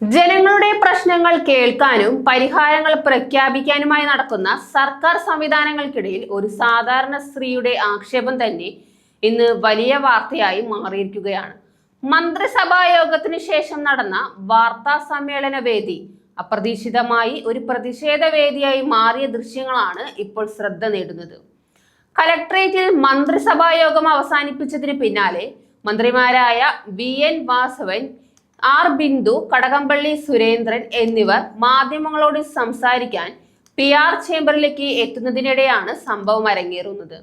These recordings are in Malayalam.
ജനങ്ങളുടെ പ്രശ്നങ്ങൾ കേൾക്കാനും പരിഹാരങ്ങൾ പ്രഖ്യാപിക്കാനുമായി നടക്കുന്ന സർക്കാർ സംവിധാനങ്ങൾക്കിടയിൽ ഒരു സാധാരണ സ്ത്രീയുടെ ആക്ഷേപം തന്നെ ഇന്ന് വലിയ വാർത്തയായി മാറിയിരിക്കുകയാണ്. മന്ത്രിസഭാ യോഗത്തിന് ശേഷം നടന്ന വാർത്താ സമ്മേളന വേദി അപ്രതീക്ഷിതമായി ഒരു പ്രതിഷേധ വേദിയായി മാറിയ ദൃശ്യങ്ങളാണ് ഇപ്പോൾ ശ്രദ്ധ നേടുന്നത്. കലക്ട്രേറ്റിൽ മന്ത്രിസഭാ യോഗം അവസാനിപ്പിച്ചതിന് പിന്നാലെ മന്ത്രിമാരായ VN വാസവൻ, R ബിന്ദു, കടകംപള്ളി സുരേന്ദ്രൻ എന്നിവർ മാധ്യമങ്ങളോട് സംസാരിക്കാൻ PR ചേംബറിലേക്ക് എത്തുന്നതിനിടെയാണ് സംഭവം അരങ്ങേറുന്നത്.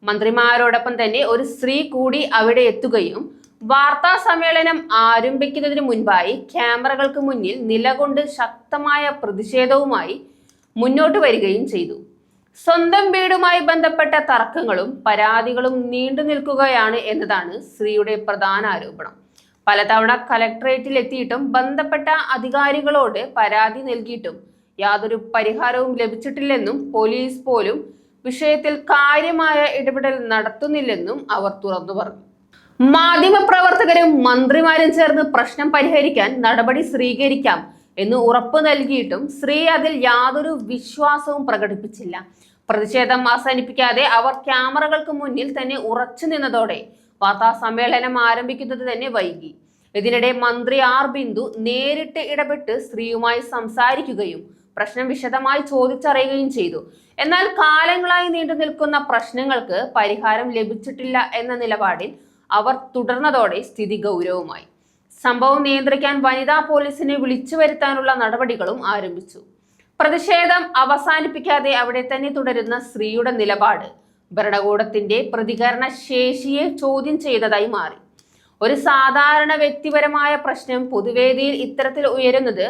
മന്ത്രിമാരോടൊപ്പം തന്നെ ഒരു സ്ത്രീ കൂടി അവിടെ എത്തുകയും വാർത്താ സമ്മേളനം ആരംഭിക്കുന്നതിന് മുൻപായി ക്യാമറകൾക്ക് മുന്നിൽ നിലകൊണ്ട് ശക്തമായ പ്രതിഷേധവുമായി മുന്നോട്ട് വരികയും ചെയ്തു. സ്വന്തം വീടുമായി ബന്ധപ്പെട്ട തർക്കങ്ങളും പരാതികളും നീണ്ടു നിൽക്കുകയാണ് എന്നതാണ് സ്ത്രീയുടെ പ്രധാന ആരോപണം. പലതവണ കലക്ട്രേറ്റിൽ എത്തിയിട്ടും ബന്ധപ്പെട്ട അധികാരികളോട് പരാതി നൽകിയിട്ടും യാതൊരു പരിഹാരവും ലഭിച്ചിട്ടില്ലെന്നും പോലീസ് പോലും വിഷയത്തിൽ കാര്യമായ ഇടപെടൽ നടത്തുന്നില്ലെന്നും അവർ തുറന്നു പറഞ്ഞു. മാധ്യമപ്രവർത്തകരും മന്ത്രിമാരും ചേർന്ന് പ്രശ്നം പരിഹരിക്കാൻ നടപടി സ്വീകരിക്കാം എന്ന് ഉറപ്പ് നൽകിയിട്ടും സ്ത്രീ അതിൽ യാതൊരു വിശ്വാസവും പ്രകടിപ്പിച്ചില്ല. പ്രതിഷേധം അവസാനിപ്പിക്കാതെ അവർ ക്യാമറകൾക്ക് മുന്നിൽ തന്നെ ഉറച്ചു നിന്നതോടെ വാർത്താ സമ്മേളനം ആരംഭിക്കുന്നത് തന്നെ വൈകി. ഇതിനിടെ മന്ത്രി R ബിന്ദു നേരിട്ട് ഇടപെട്ട് സ്ത്രീയുമായി സംസാരിക്കുകയും പ്രശ്നം വിശദമായി ചോദിച്ചറിയുകയും ചെയ്തു. എന്നാൽ കാലങ്ങളായി നീണ്ടു നിൽക്കുന്ന പ്രശ്നങ്ങൾക്ക് പരിഹാരം ലഭിച്ചിട്ടില്ല എന്ന നിലപാടിൽ അവർ തുടർന്നതോടെ സ്ഥിതി ഗൗരവമായി. സംഭവം നിയന്ത്രിക്കാൻ വനിതാ പോലീസിനെ വിളിച്ചു വരുത്താനുള്ള നടപടികളും ആരംഭിച്ചു. പ്രതിഷേധം അവസാനിപ്പിക്കാതെ അവിടെ തന്നെ തുടരുന്ന സ്ത്രീയുടെ നിലപാട് ഭരണകൂടത്തിന്റെ പ്രതികരണ ശേഷിയെ ചോദ്യം ചെയ്തതായി മാറി. ഒരു സാധാരണ വ്യക്തിപരമായ പ്രശ്നം പൊതുവേദിയിൽ ഇത്തരത്തിൽ ഉയരുന്നത്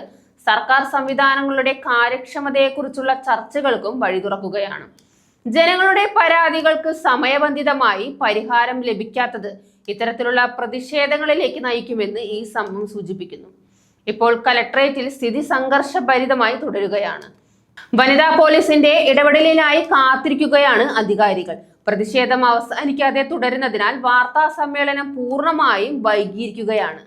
സർക്കാർ സംവിധാനങ്ങളുടെ കാര്യക്ഷമതയെക്കുറിച്ചുള്ള ചർച്ചകൾക്കും വഴി തുറക്കുകയാണ്. ജനങ്ങളുടെ പരാതികൾക്ക് സമയബന്ധിതമായി പരിഹാരം ലഭിക്കാത്തത് ഇത്തരത്തിലുള്ള പ്രതിഷേധങ്ങളിലേക്ക് നയിക്കുമെന്ന് ഈ സംഭവം സൂചിപ്പിക്കുന്നു. ഇപ്പോൾ കലക്ട്രേറ്റിൽ സ്ഥിതി സംഘർഷഭരിതമായി തുടരുകയാണ്. വനിതാ പോലീസിന്റെ ഇടപെടലിനായി കാത്തിരിക്കുകയാണ് അധികാരികൾ. പ്രതിഷേധം അവസാനിക്കാതെ തുടരുന്നതിനാൽ വാർത്താ സമ്മേളനം പൂർണ്ണമായും വൈകിയിരിക്കുകയാണ്.